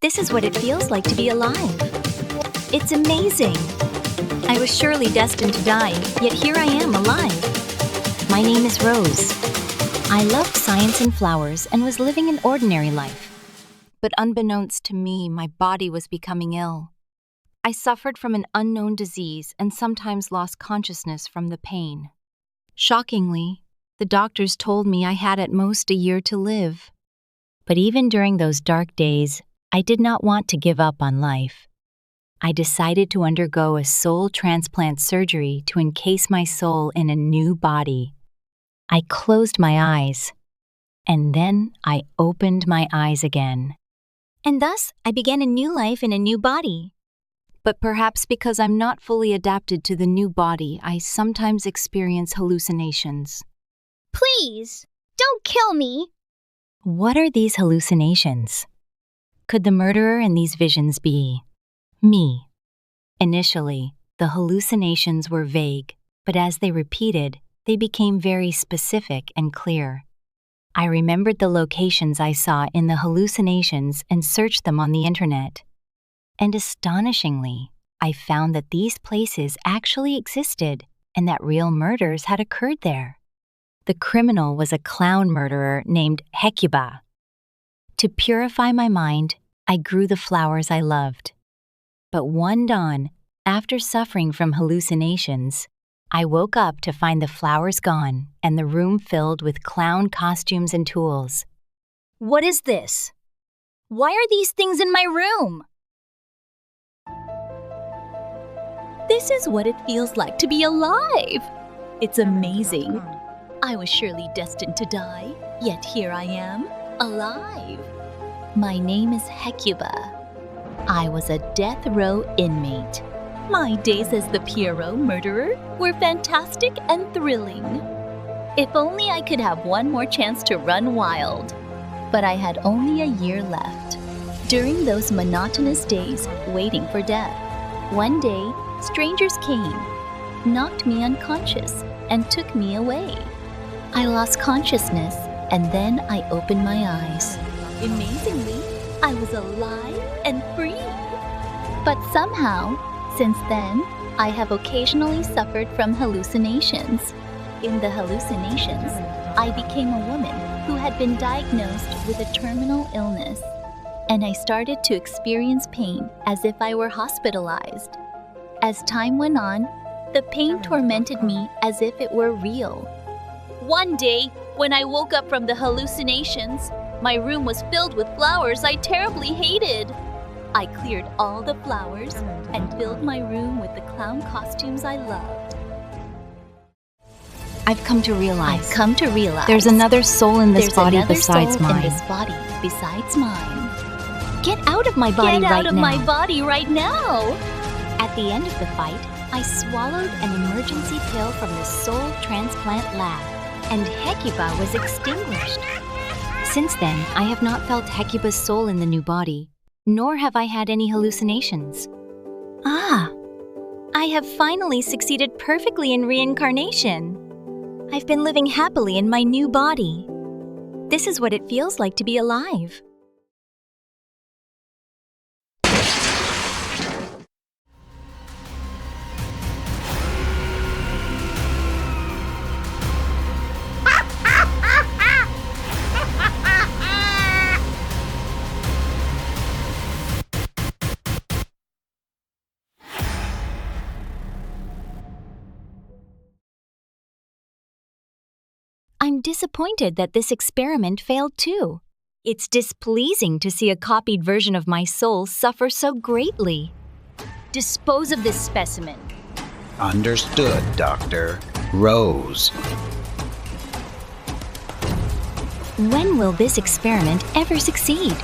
This is what it feels like to be alive. It's amazing. I was surely destined to die, yet here I am alive. My name is Rose. I loved science and flowers and was living an ordinary life. But unbeknownst to me, my body was becoming ill. I suffered from an unknown disease and sometimes lost consciousness from the pain. Shockingly, the doctors told me I had at most a year to live. But even during those dark days, I did not want to give up on life. I decided to undergo a soul transplant surgery to encase my soul in a new body. I closed my eyes, and then I opened my eyes again. And thus, I began a new life in a new body. But perhaps because I'm not fully adapted to the new body, I sometimes experience hallucinations. Please, don't kill me. What are these hallucinations? Could the murderer in these visions be me? Initially, the hallucinations were vague, but as they repeated, they became very specific and clear. I remembered the locations I saw in the hallucinations and searched them on the internet. And astonishingly, I found that these places actually existed and that real murders had occurred there. The criminal was a clown murderer named Hecuba. To purify my mind, I grew the flowers I loved. But one dawn, after suffering from hallucinations, I woke up to find the flowers gone and the room filled with clown costumes and tools. What is this? Why are these things in my room? This is what it feels like to be alive. It's amazing. I was surely destined to die, yet here I am, alive. My name is Hecuba. I was a death row inmate. My days as the Pierrot murderer were fantastic and thrilling. If only I could have one more chance to run wild. But I had only a year left. During those monotonous days waiting for death, one day, strangers came, knocked me unconscious, and took me away. I lost consciousness, and then I opened my eyes. Amazingly, I was alive and free. But somehow, since then, I have occasionally suffered from hallucinations. In the hallucinations, I became a woman who had been diagnosed with a terminal illness, and I started to experience pain as if I were hospitalized. As time went on, the pain tormented me as if it were real. One day, when I woke up from the hallucinations, my room was filled with flowers I terribly hated. I cleared all the flowers and filled my room with the clown costumes I loved. I've come to realize There's another soul in this body another besides soul mine. in this body besides mine. Get out of my body Get right out of now. my body right now! At the end of the fight, I swallowed an emergency pill from the soul transplant lab, and Hecuba was extinguished. Since then, I have not felt Hecuba's soul in the new body, nor have I had any hallucinations. Ah! I have finally succeeded perfectly in reincarnation. I've been living happily in my new body. This is what it feels like to be alive. I'm disappointed that this experiment failed too. It's displeasing to see a copied version of my soul suffer so greatly. Dispose of this specimen. Understood, Dr. Rose. When will this experiment ever succeed?